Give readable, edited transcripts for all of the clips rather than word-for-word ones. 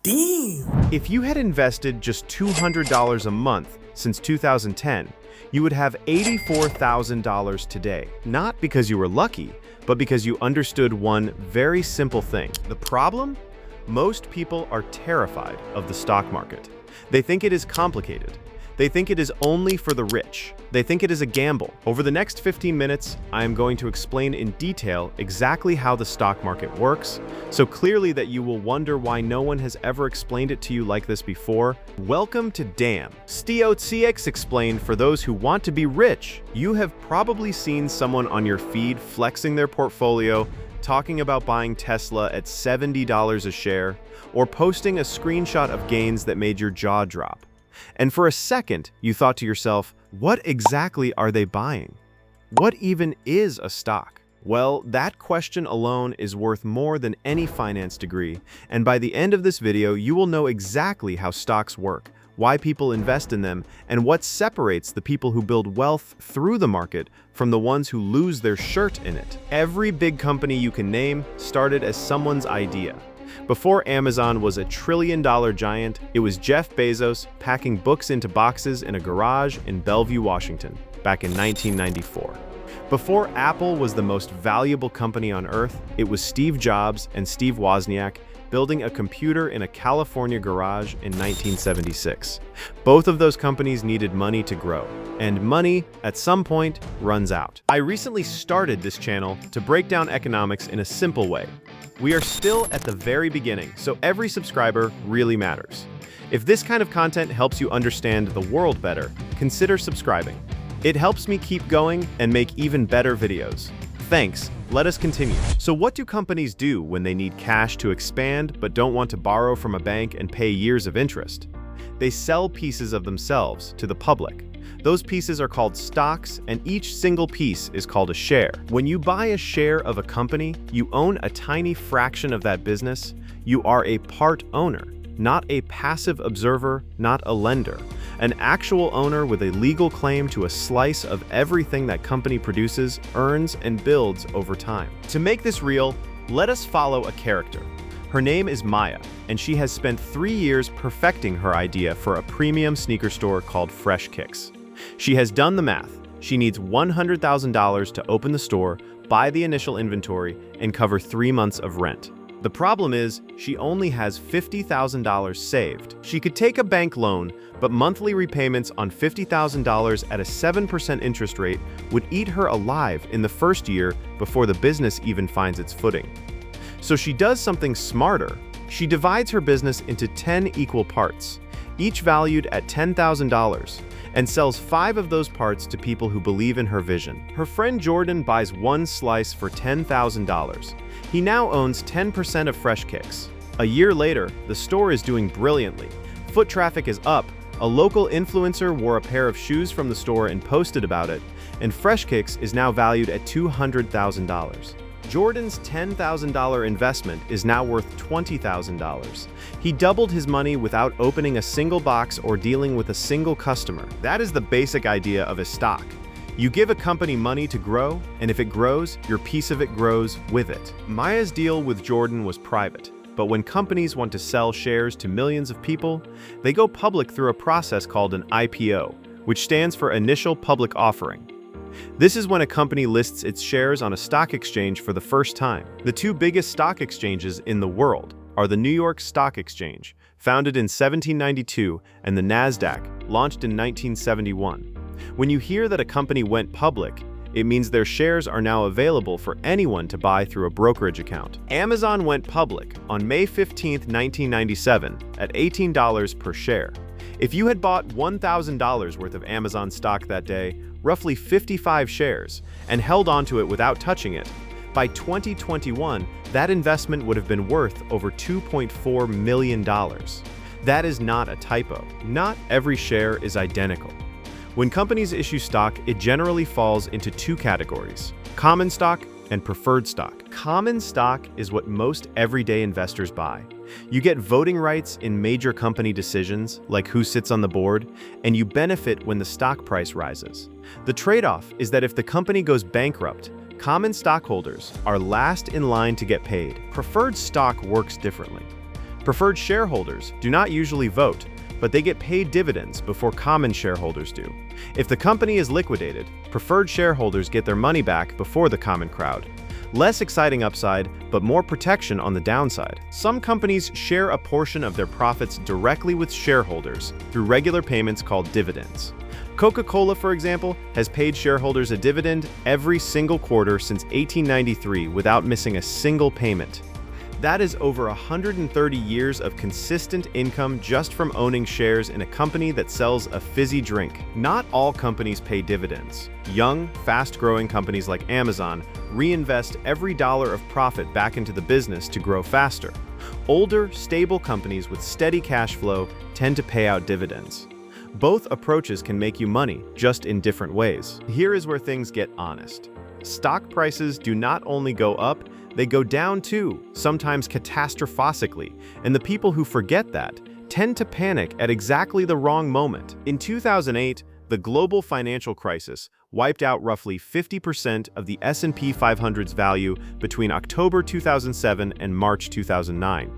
Damn! If you had invested just $200 a month since 2010, you would have $84,000 today. Not because you were lucky, but because you understood one very simple thing. The problem? Most people are terrified of the stock market. They think it is complicated. They think it is only for the rich. They think it is a gamble. Over the next 15 minutes, I am going to explain in detail exactly how the stock market works, so clearly that you will wonder why no one has ever explained it to you like this before. Welcome to DAM. STOTCX explained for those who want to be rich. You have probably seen someone on your feed flexing their portfolio, talking about buying Tesla at $70 a share, or posting a screenshot of gains that made your jaw drop. And for a second, you thought to yourself, what exactly are they buying? What even is a stock? Well, that question alone is worth more than any finance degree, and by the end of this video, you will know exactly how stocks work, why people invest in them, and what separates the people who build wealth through the market from the ones who lose their shirt in it. Every big company you can name started as someone's idea. Before Amazon was a trillion-dollar giant, it was Jeff Bezos packing books into boxes in a garage in Bellevue, Washington, back in 1994. Before Apple was the most valuable company on earth, it was Steve Jobs and Steve Wozniak building a computer in a California garage in 1976. Both of those companies needed money to grow, and money, at some point, runs out. I recently started this channel to break down economics in a simple way. We are still at the very beginning, so every subscriber really matters. If this kind of content helps you understand the world better, consider subscribing. It helps me keep going and make even better videos. Thanks. Let us continue. So what do companies do when they need cash to expand but don't want to borrow from a bank and pay years of interest? They sell pieces of themselves to the public. Those pieces are called stocks, and each single piece is called a share. When you buy a share of a company, you own a tiny fraction of that business. You are a part owner, not a passive observer, not a lender. An actual owner with a legal claim to a slice of everything that company produces, earns, and builds over time. To make this real, let us follow a character. Her name is Maya, and she has spent 3 years perfecting her idea for a premium sneaker store called Fresh Kicks. She has done the math. She needs $100,000 to open the store, buy the initial inventory, and cover 3 months of rent. The problem is, she only has $50,000 saved. She could take a bank loan, but monthly repayments on $50,000 at a 7% interest rate would eat her alive in the first year before the business even finds its footing. So she does something smarter. She divides her business into 10 equal parts, each valued at $10,000, and sells 5 of those parts to people who believe in her vision. Her friend Jordan buys 1 slice for $10,000. He now owns 10% of Fresh Kicks. A year later, the store is doing brilliantly. Foot traffic is up, a local influencer wore a pair of shoes from the store and posted about it, and Fresh Kicks is now valued at $200,000. Jordan's $10,000 investment is now worth $20,000. He doubled his money without opening a single box or dealing with a single customer. That is the basic idea of a stock. You give a company money to grow, and if it grows, your piece of it grows with it. Maya's deal with Jordan was private, but when companies want to sell shares to millions of people, they go public through a process called an IPO, which stands for Initial Public Offering. This is when a company lists its shares on a stock exchange for the first time. The 2 biggest stock exchanges in the world are the New York Stock Exchange, founded in 1792, and the NASDAQ, launched in 1971. When you hear that a company went public, it means their shares are now available for anyone to buy through a brokerage account. Amazon went public on May 15, 1997, at $18 per share. If you had bought $1,000 worth of Amazon stock that day, roughly 55 shares, and held onto it without touching it, by 2021, that investment would have been worth over $2.4 million. That is not a typo. Not every share is identical. When companies issue stock, it generally falls into 2 categories: common stock and preferred stock. Common stock is what most everyday investors buy. You get voting rights in major company decisions, like who sits on the board, and you benefit when the stock price rises. The trade-off is that if the company goes bankrupt, common stockholders are last in line to get paid. Preferred stock works differently. Preferred shareholders do not usually vote, but they get paid dividends before common shareholders do. If the company is liquidated, preferred shareholders get their money back before the common crowd. Less exciting upside, but more protection on the downside. Some companies share a portion of their profits directly with shareholders through regular payments called dividends. Coca-Cola, for example, has paid shareholders a dividend every single quarter since 1893 without missing a single payment. That is over 130 years of consistent income just from owning shares in a company that sells a fizzy drink. Not all companies pay dividends. Young, fast-growing companies like Amazon reinvest every dollar of profit back into the business to grow faster. Older, stable companies with steady cash flow tend to pay out dividends. Both approaches can make you money, just in different ways. Here is where things get honest. Stock prices do not only go up, they go down too, sometimes catastrophically, and the people who forget that tend to panic at exactly the wrong moment. In 2008, the global financial crisis wiped out roughly 50% of the S&P 500's value between October 2007 and March 2009.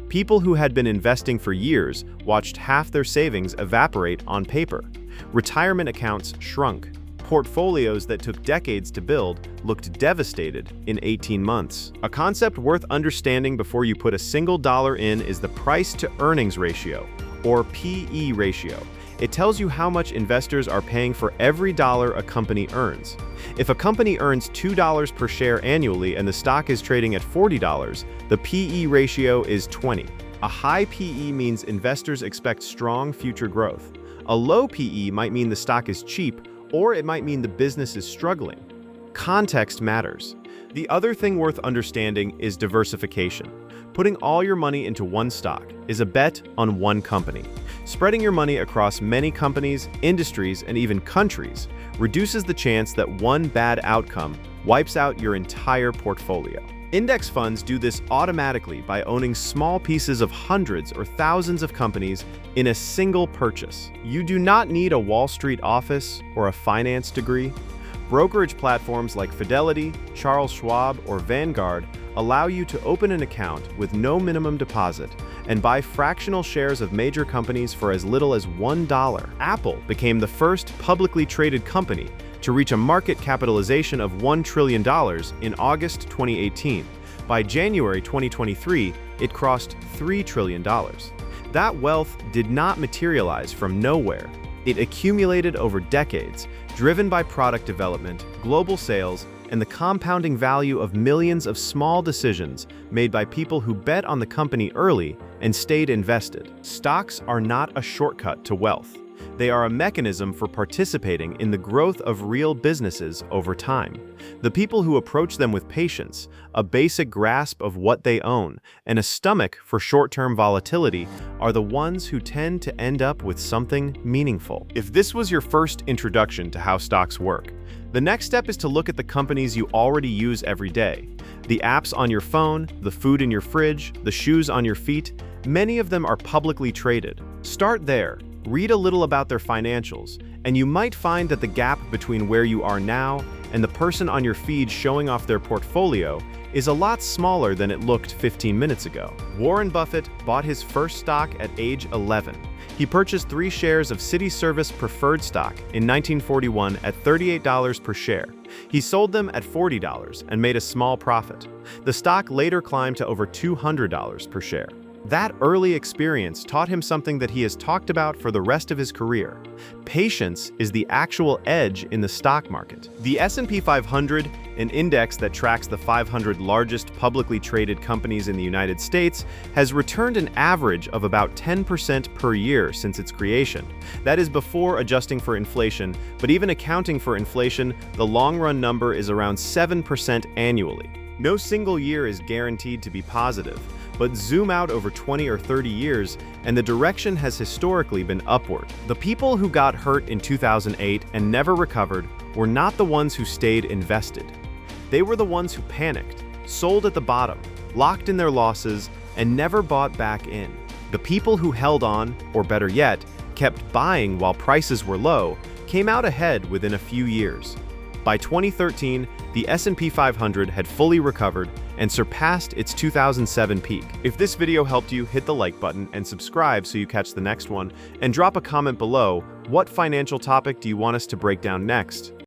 People who had been investing for years watched half their savings evaporate on paper. Retirement accounts shrunk. Portfolios that took decades to build looked devastated in 18 months. A concept worth understanding before you put a single dollar in is the price-to-earnings ratio, or PE ratio. It tells you how much investors are paying for every dollar a company earns. If a company earns $2 per share annually and the stock is trading at $40, the PE ratio is 20. A high PE means investors expect strong future growth. A low PE might mean the stock is cheap, or it might mean the business is struggling. Context matters. The other thing worth understanding is diversification. Putting all your money into one stock is a bet on one company. Spreading your money across many companies, industries, and even countries reduces the chance that one bad outcome wipes out your entire portfolio. Index funds do this automatically by owning small pieces of hundreds or thousands of companies in a single purchase. You do not need a Wall Street office or a finance degree. Brokerage platforms like Fidelity, Charles Schwab, or Vanguard allow you to open an account with no minimum deposit and buy fractional shares of major companies for as little as $1. Apple became the first publicly traded company to reach a market capitalization of $1 trillion in August 2018. By January 2023, it crossed $3 trillion. That wealth did not materialize from nowhere. It accumulated over decades, driven by product development, global sales, and the compounding value of millions of small decisions made by people who bet on the company early and stayed invested. Stocks are not a shortcut to wealth. They are a mechanism for participating in the growth of real businesses over time. The people who approach them with patience, a basic grasp of what they own, and a stomach for short-term volatility are the ones who tend to end up with something meaningful. If this was your first introduction to how stocks work, the next step is to look at the companies you already use every day. The apps on your phone, the food in your fridge, the shoes on your feet, many of them are publicly traded. Start there. Read a little about their financials, and you might find that the gap between where you are now and the person on your feed showing off their portfolio is a lot smaller than it looked 15 minutes ago. Warren Buffett bought his first stock at age 11. He purchased 3 shares of City Service preferred stock in 1941 at $38 per share. He sold them at $40 and made a small profit. The stock later climbed to over $200 per share. That early experience taught him something that he has talked about for the rest of his career. Patience is the actual edge in the stock market. The S&P 500, an index that tracks the 500 largest publicly traded companies in the United States, has returned an average of about 10% per year since its creation. That is before adjusting for inflation, but even accounting for inflation, the long-run number is around 7% annually. No single year is guaranteed to be positive, but zoom out over 20 or 30 years, and the direction has historically been upward. The people who got hurt in 2008 and never recovered were not the ones who stayed invested. They were the ones who panicked, sold at the bottom, locked in their losses, and never bought back in. The people who held on, or better yet, kept buying while prices were low, came out ahead within a few years. By 2013, the S&P 500 had fully recovered, and surpassed its 2007 peak. If this video helped you, hit the like button and subscribe so you catch the next one, and drop a comment below. What financial topic do you want us to break down next?